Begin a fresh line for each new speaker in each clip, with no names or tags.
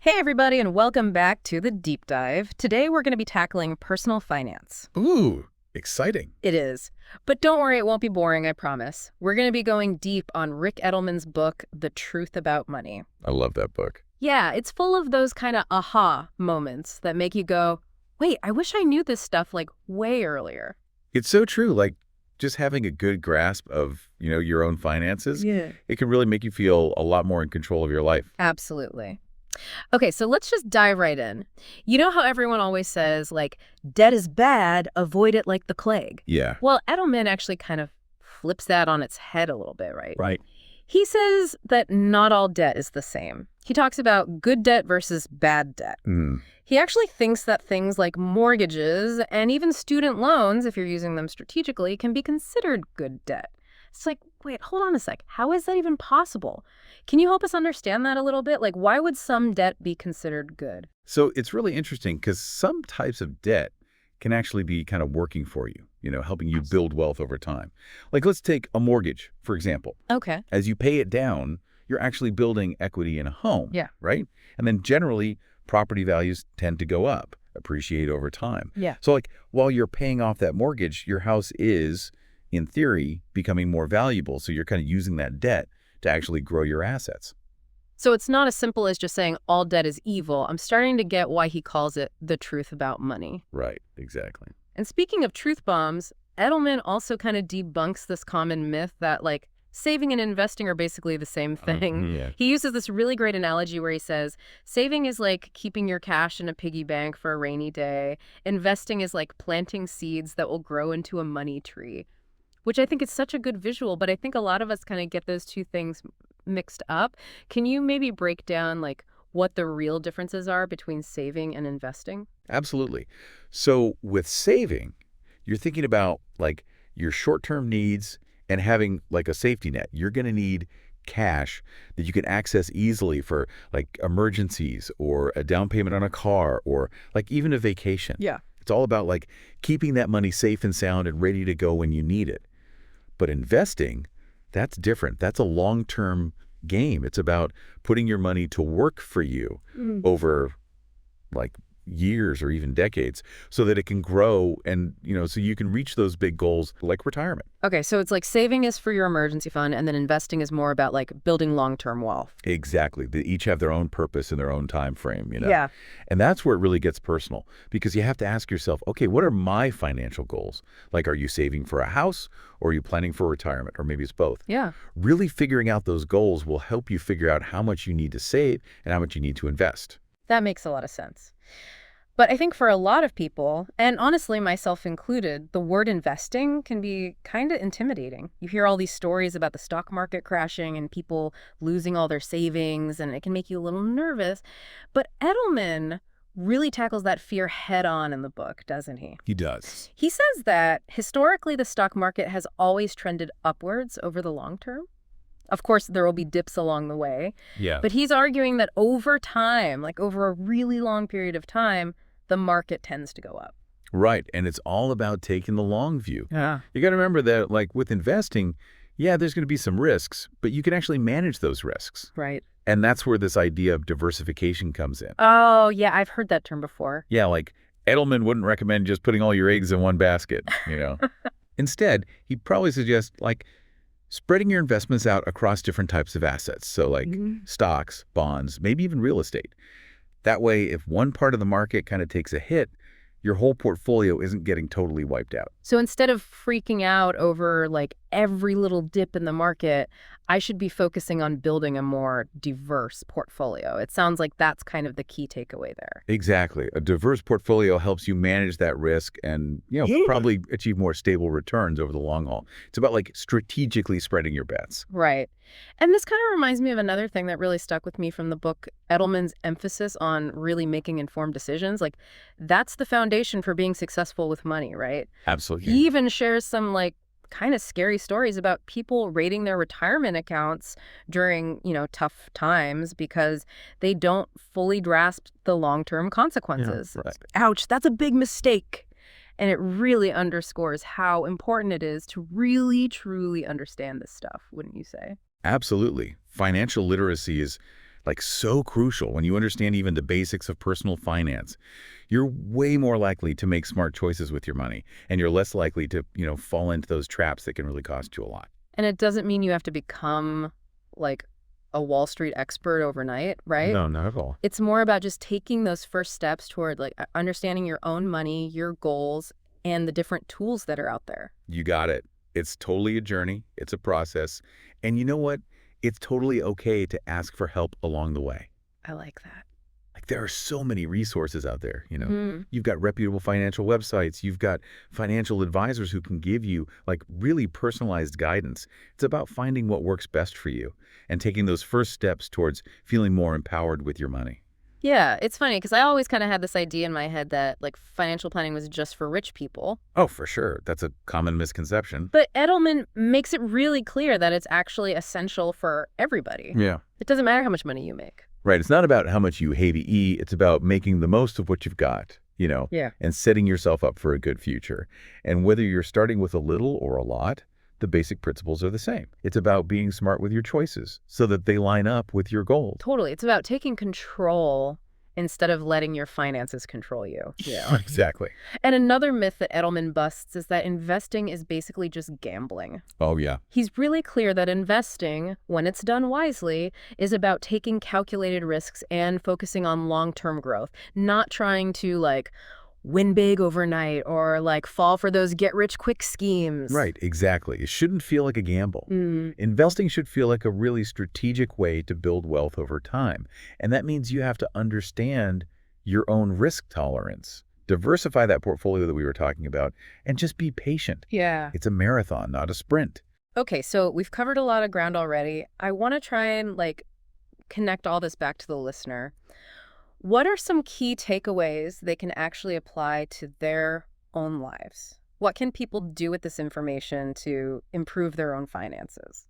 Hey, everybody, and welcome back to the Deep Dive. Today, we're going to be tackling personal finance.
Ooh, exciting.
It is. But don't worry, it won't be boring, I promise. We're going to be going deep on Ric Edelman's book, The Truth About Money.
I love that book.
Yeah, it's full of those kind of aha moments that make you go, wait, I wish I knew this stuff like way earlier.
It's so true. Like just having a good grasp of, your own finances, it can really make you feel a lot more in control of your life.
Absolutely. Okay, so let's just dive right in. You know how everyone always says, like, debt is bad, avoid it like the plague?
Yeah.
Well, Edelman actually kind of flips that on its head a little bit, right?
Right.
He says that not all debt is the same. He talks about good debt versus bad debt. He actually thinks that things like mortgages and even student loans, if you're using them strategically, can be considered good debt. It's like, wait, hold on a sec. How is that even possible? Can you help us understand that a little bit? Like, why would some debt be considered good?
So it's really interesting because some types of debt can actually be kind of working for you, helping you build wealth over time. Like let's take a mortgage, for example.
Okay.
As you pay it down, you're actually building equity in a home.
Yeah.
Right? And then generally, property values tend to go up, appreciate over time.
Yeah.
So like while you're paying off that mortgage, your house is, in theory, becoming more valuable. So you're kind of using that debt to actually grow your assets.
So it's not as simple as just saying all debt is evil. I'm starting to get why he calls it the truth about money.
Right, exactly.
And speaking of truth bombs, Edelman also kind of debunks this common myth that, like, saving and investing are basically the same thing.
Yeah.
He uses this really great analogy where he says, saving is like keeping your cash in a piggy bank for a rainy day. Investing is like planting seeds that will grow into a money tree, which I think is such a good visual, but I think a lot of us kind of get those two things mixed up. Can you maybe break down like what the real differences are between saving and investing?
Absolutely. So with saving, you're thinking about like your short-term needs and having like a safety net. You're going to need cash that you can access easily for like emergencies or a down payment on a car or like even a vacation.
Yeah.
It's all about like keeping that money safe and sound and ready to go when you need it. But investing, that's different. That's a long-term game. It's about putting your money to work for you over like years or even decades so that it can grow and, so you can reach those big goals like retirement.
Okay, so it's like saving is for your emergency fund and then investing is more about like building long-term wealth.
Exactly. They each have their own purpose and their own time frame,
Yeah.
And that's where it really gets personal because you have to ask yourself, okay, what are my financial goals? Like, are you saving for a house or are you planning for retirement? Or maybe it's both.
Yeah.
Really figuring out those goals will help you figure out how much you need to save and how much you need to invest.
That makes a lot of sense. But I think for a lot of people, and honestly myself included, the word investing can be kind of intimidating. You hear all these stories about the stock market crashing and people losing all their savings, and it can make you a little nervous. But Edelman really tackles that fear head on in the book, doesn't he?
He does.
He says that historically the stock market has always trended upwards over the long term. Of course, there will be dips along the way.
Yeah.
But he's arguing that over time, like over a really long period of time, the market tends to go up.
Right. And it's all about taking the long view.
Yeah.
You got to remember that, like with investing, yeah, there's going to be some risks, but you can actually manage those risks.
Right.
And that's where this idea of diversification comes in.
Oh, yeah, I've heard that term before.
Yeah, like Edelman wouldn't recommend just putting all your eggs in one basket, Instead, he'd probably suggest like spreading your investments out across different types of assets. So like stocks, bonds, maybe even real estate. That way, if one part of the market kind of takes a hit, your whole portfolio isn't getting totally wiped out.
So instead of freaking out over like every little dip in the market, I should be focusing on building a more diverse portfolio. It sounds like that's kind of the key takeaway there.
Exactly. A diverse portfolio helps you manage that risk and, probably achieve more stable returns over the long haul. It's about like strategically spreading your bets.
Right. And this kind of reminds me of another thing that really stuck with me from the book, Edelman's emphasis on really making informed decisions. Like, that's the foundation for being successful with money, right?
Absolutely.
He even shares some like kind of scary stories about people raiding their retirement accounts during, tough times because they don't fully grasp the long-term consequences.
Yeah, right.
Ouch, that's a big mistake. And it really underscores how important it is to really, truly understand this stuff, wouldn't you say?
Absolutely. Financial literacy is like so crucial. When you understand even the basics of personal finance, you're way more likely to make smart choices with your money, and you're less likely to, fall into those traps that can really cost you a lot.
And it doesn't mean you have to become like a Wall Street expert overnight, right?
No, not at all.
It's more about just taking those first steps toward like understanding your own money, your goals, and the different tools that are out there.
You got it. It's totally a journey. It's a process. And you know what? It's totally okay to ask for help along the way.
I like that.
Like there are so many resources out there,
Mhm.
You've got reputable financial websites. You've got financial advisors who can give you like really personalized guidance. It's about finding what works best for you and taking those first steps towards feeling more empowered with your money.
Yeah, it's funny because I always kind of had this idea in my head that like financial planning was just for rich people.
Oh, for sure. That's a common misconception.
But Edelman makes it really clear that it's actually essential for everybody.
Yeah.
It doesn't matter how much money you make.
Right. It's not about how much you hey to eat. It's about making the most of what you've got,
Yeah.
and setting yourself up for a good future. And whether you're starting with a little or a lot, the basic principles are the same. It's about being smart with your choices so that they line up with your goals.
Totally. It's about taking control instead of letting your finances control you. Yeah.
Exactly.
And another myth that Edelman busts is that investing is basically just gambling.
Oh, yeah.
He's really clear that investing, when it's done wisely, is about taking calculated risks and focusing on long-term growth, not trying to like win big overnight or like fall for those get-rich-quick schemes.
Right, exactly. It shouldn't feel like a gamble.
Mm.
Investing should feel like a really strategic way to build wealth over time. And that means you have to understand your own risk tolerance, diversify that portfolio that we were talking about, and just be patient.
Yeah.
It's a marathon, not a sprint.
Okay, so we've covered a lot of ground already. I want to try and like connect all this back to the listener. What are some key takeaways they can actually apply to their own lives? What can people do with this information to improve their own finances?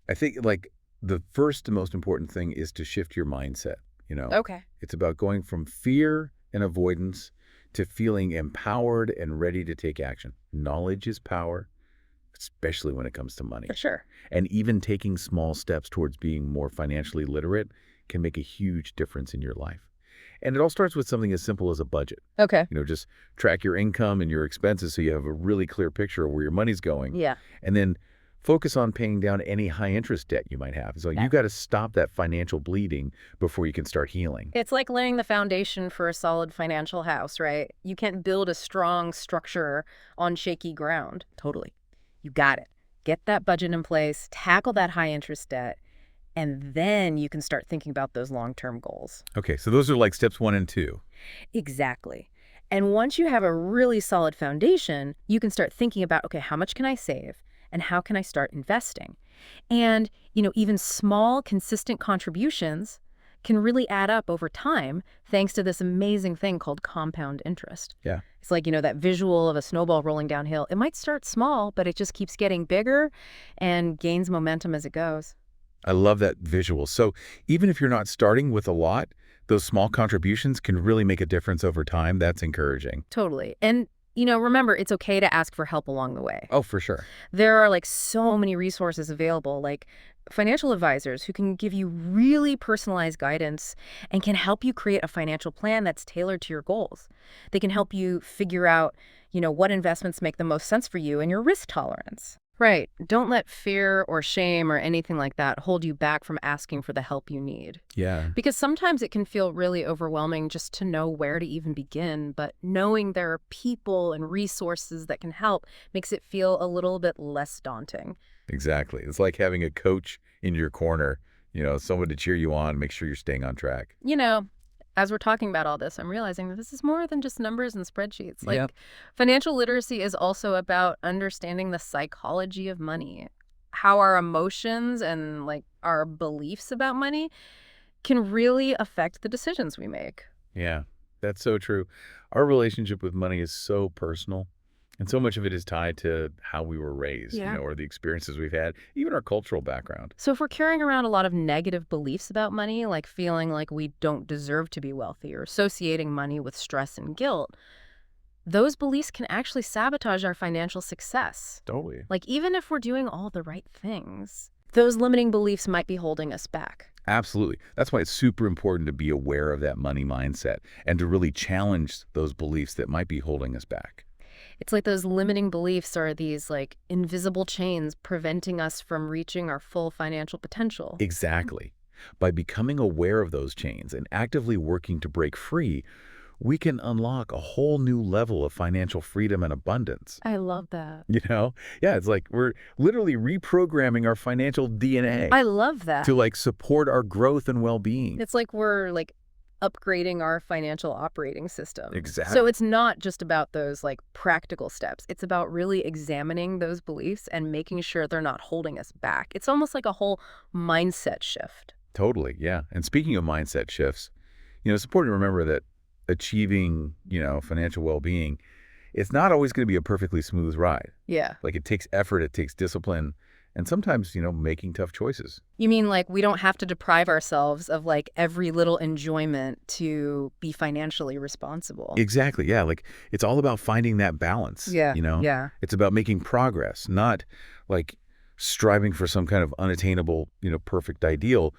I think like the first and most important thing is to shift your mindset,
Okay.
It's about going from fear and avoidance to feeling empowered and ready to take action. Knowledge is power, especially when it comes to money.
For sure.
And even taking small steps towards being more financially literate can make a huge difference in your life. And it all starts with something as simple as a budget.
Okay.
Just track your income and your expenses so you have a really clear picture of where your money's going.
Yeah.
And then focus on paying down any high interest debt you might have. So
Yeah.
you got to stop that financial bleeding before you can start healing.
It's like laying the foundation for a solid financial house, right? You can't build a strong structure on shaky ground. Totally. You got it. Get that budget in place, tackle that high interest debt, and then you can start thinking about those long-term goals.
Okay, so those are like steps 1 and 2.
Exactly. And once you have a really solid foundation, you can start thinking about, okay, how much can I save and how can I start investing? And, even small, consistent contributions can really add up over time thanks to this amazing thing called compound interest.
Yeah.
It's like, that visual of a snowball rolling downhill. It might start small, but it just keeps getting bigger and gains momentum as it goes.
I love that visual. So even if you're not starting with a lot, those small contributions can really make a difference over time. That's encouraging.
Totally. And, remember, it's okay to ask for help along the way.
Oh, for sure.
There are like so many resources available, like financial advisors who can give you really personalized guidance and can help you create a financial plan that's tailored to your goals. They can help you figure out, what investments make the most sense for you and your risk tolerance. Right. Don't let fear or shame or anything like that hold you back from asking for the help you need.
Yeah.
Because sometimes it can feel really overwhelming just to know where to even begin, but knowing there are people and resources that can help makes it feel a little bit less daunting.
Exactly. It's like having a coach in your corner, someone to cheer you on, make sure you're staying on track.
As we're talking about all this, I'm realizing that this is more than just numbers and spreadsheets.
Yep.
Financial literacy is also about understanding the psychology of money, how our emotions and our beliefs about money can really affect the decisions we make.
Yeah, that's so true. Our relationship with money is so personal. And so much of it is tied to how we were raised,
Yeah.
or the experiences we've had, even our cultural background.
So if we're carrying around a lot of negative beliefs about money, like feeling like we don't deserve to be wealthy or associating money with stress and guilt, those beliefs can actually sabotage our financial success.
Totally.
Even if we're doing all the right things, those limiting beliefs might be holding us back.
Absolutely. That's why it's super important to be aware of that money mindset and to really challenge those beliefs that might be holding us back.
It's like those limiting beliefs are these like invisible chains preventing us from reaching our full financial potential.
Exactly. By becoming aware of those chains and actively working to break free, we can unlock a whole new level of financial freedom and abundance.
I love that.
You know? Yeah, it's like we're literally reprogramming our financial DNA
I love that.
to like support our growth and well-being.
It's like we're like upgrading our financial operating system.
Exactly.
So it's not just about those like practical steps. It's about really examining those beliefs and making sure they're not holding us back. It's almost like a whole mindset shift.
Totally, yeah. And speaking of mindset shifts, it's important to remember that achieving, financial well-being, it's not always going to be a perfectly smooth ride.
Yeah.
Like it takes effort, it takes discipline, and sometimes, making tough choices.
You mean like we don't have to deprive ourselves of like every little enjoyment to be financially responsible?
Exactly, yeah. Like it's all about finding that balance.
Yeah. Yeah.
It's about making progress, not like striving for some kind of unattainable, perfect ideal.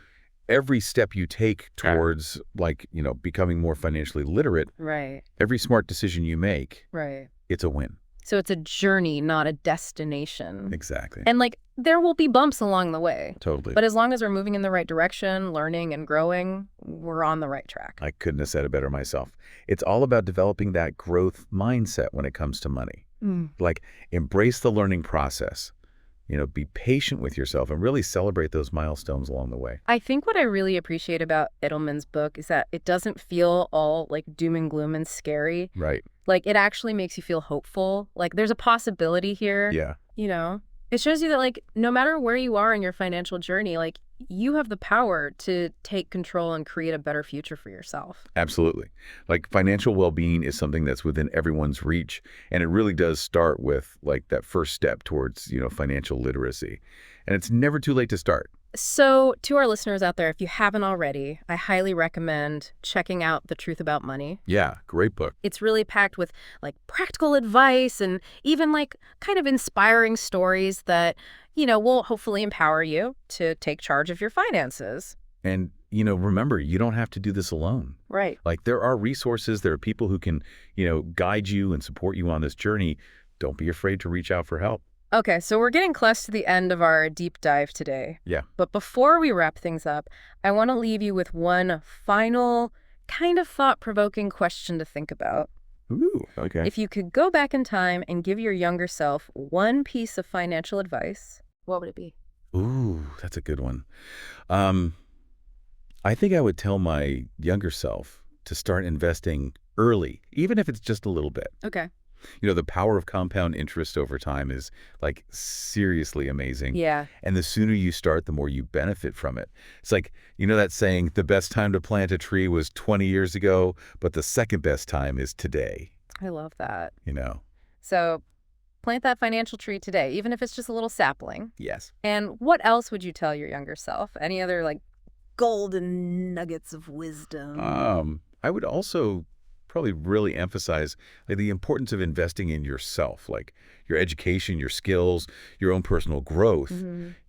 Every step you take towards like, becoming more financially literate,
Right.
every smart decision you make,
Right.
it's a win.
So it's a journey, not a destination.
Exactly.
And like there will be bumps along the way.
Totally.
But as long as we're moving in the right direction, learning and growing, we're on the right track.
I couldn't have said it better myself. It's all about developing that growth mindset when it comes to money. Like embrace the learning process. Be patient with yourself and really celebrate those milestones along the way.
I think what I really appreciate about Edelman's book is that it doesn't feel all like doom and gloom and scary.
Right.
Like it actually makes you feel hopeful. Like there's a possibility here.
Yeah.
It shows you that like no matter where you are in your financial journey, like you have the power to take control and create a better future for yourself.
Absolutely. Like financial well-being is something that's within everyone's reach. And it really does start with like that first step towards, financial literacy. And it's never too late to start.
So to our listeners out there, if you haven't already, I highly recommend checking out The Truth About Money.
Yeah, great book.
It's really packed with like practical advice and even like kind of inspiring stories that, will hopefully empower you to take charge of your finances.
And, remember, you don't have to do this alone.
Right.
Like there are resources, there are people who can, guide you and support you on this journey. Don't be afraid to reach out for help.
Okay, so we're getting close to the end of our deep dive today.
Yeah.
But before we wrap things up, I want to leave you with one final kind of thought-provoking question to think about.
Ooh, okay.
If you could go back in time and give your younger self one piece of financial advice, what would it be?
Ooh, that's a good one. I think I would tell my younger self to start investing early, even if it's just a little bit.
Okay.
The power of compound interest over time is like seriously amazing.
Yeah.
And the sooner you start, the more you benefit from it. It's like, that saying, the best time to plant a tree was 20 years ago, but the second best time is today.
I love that. So plant that financial tree today, even if it's just a little sapling.
Yes.
And what else would you tell your younger self? Any other like golden nuggets of wisdom?
I would also probably really emphasize like the importance of investing in yourself, like your education, your skills, your own personal growth.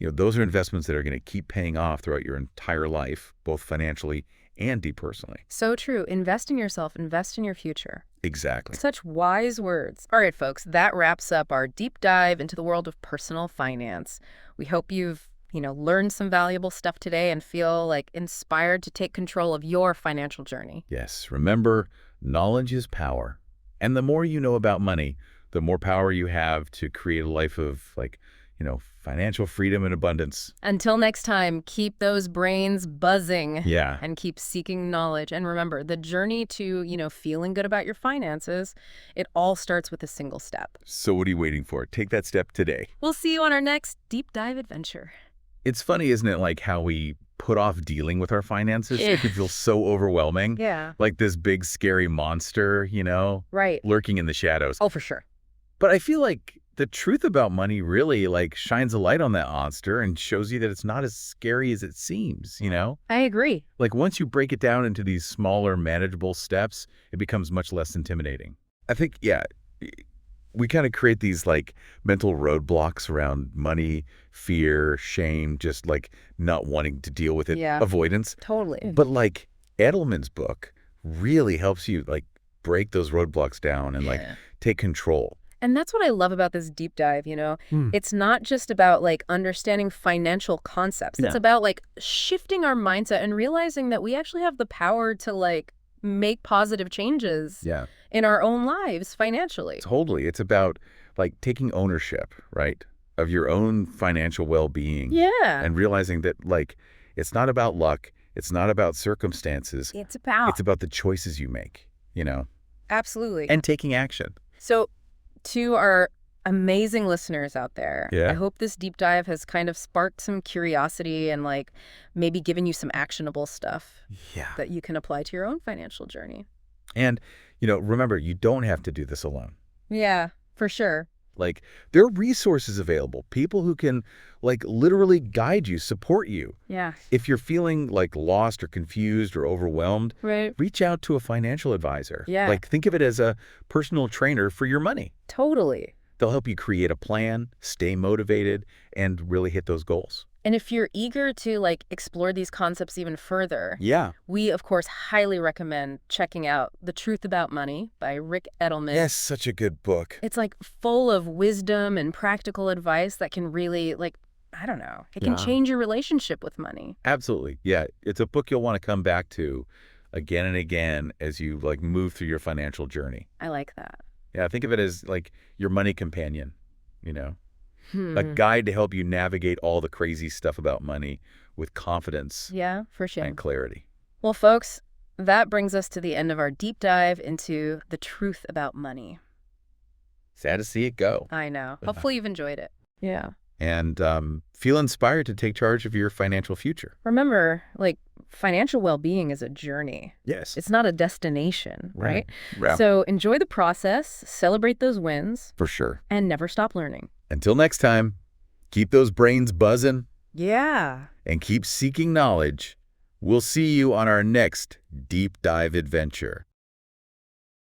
Those are investments that are going to keep paying off throughout your entire life, both financially and depersonally.
So true. Invest in yourself. Invest in your future.
Exactly.
Such wise words. All right, folks, that wraps up our deep dive into the world of personal finance. We hope you've learned some valuable stuff today and feel like inspired to take control of your financial journey.
Yes. Remember, knowledge is power. And the more you know about money, the more power you have to create a life of like, financial freedom and abundance.
Until next time, keep those brains buzzing.
Yeah.
And keep seeking knowledge. And remember, the journey to, feeling good about your finances, it all starts with a single step.
So what are you waiting for? Take that step today.
We'll see you on our next deep dive adventure.
It's funny, isn't it, like how we put off dealing with our finances? It can feel so overwhelming.
Yeah.
Like this big, scary monster,
Right.
lurking in the shadows.
Oh, for sure.
But I feel like the truth about money really like shines a light on that monster and shows you that it's not as scary as it seems,
I agree.
Like once you break it down into these smaller, manageable steps, it becomes much less intimidating. I think, yeah, we kind of create these like mental roadblocks around money, fear, shame, just like not wanting to deal with it,
Yeah.
avoidance.
Totally.
But like Edelman's book really helps you like break those roadblocks down and like take control.
And that's what I love about this deep dive, It's not just about like understanding financial concepts. It's about like shifting our mindset and realizing that we actually have the power to like make positive changes in our own lives financially.
Totally. It's about like taking ownership, right, of your own financial well-being.
Yeah.
And realizing that like it's not about luck. It's not about circumstances.
It's
It's about the choices you make,
Absolutely.
and taking action.
So to our amazing listeners out there,
Yeah.
I hope this deep dive has kind of sparked some curiosity and like maybe given you some actionable stuff that you can apply to your own financial journey.
And, remember, you don't have to do this alone.
Yeah, for sure.
Like, there are resources available, people who can, like, literally guide you, support you.
Yeah.
If you're feeling, like, lost or confused or overwhelmed,
Right.
reach out to a financial advisor.
Yeah.
Like, think of it as a personal trainer for your money.
Totally.
They'll help you create a plan, stay motivated, and really hit those goals.
And if you're eager to like explore these concepts even further,
Yeah.
we, of course, highly recommend checking out The Truth About Money by Ric Edelman.
Yes, such a good book.
It's like full of wisdom and practical advice that can really like, I don't know, it can change your relationship with money.
Absolutely. Yeah. It's a book you'll want to come back to again and again as you like move through your financial journey.
I like that.
Yeah. Think of it as like your money companion, a guide to help you navigate all the crazy stuff about money with confidence
Yeah, for sure.
and clarity.
Well, folks, that brings us to the end of our deep dive into the truth about money.
Sad to see it go.
I know. Hopefully you've enjoyed it. Yeah.
And feel inspired to take charge of your financial future.
Remember, like, financial well-being is a journey.
Yes.
It's not a destination, right?
Yeah.
So enjoy the process, celebrate those wins,
For sure.
and never stop learning.
Until next time, keep those brains buzzing
Yeah.
and keep seeking knowledge. We'll see you on our next deep dive adventure.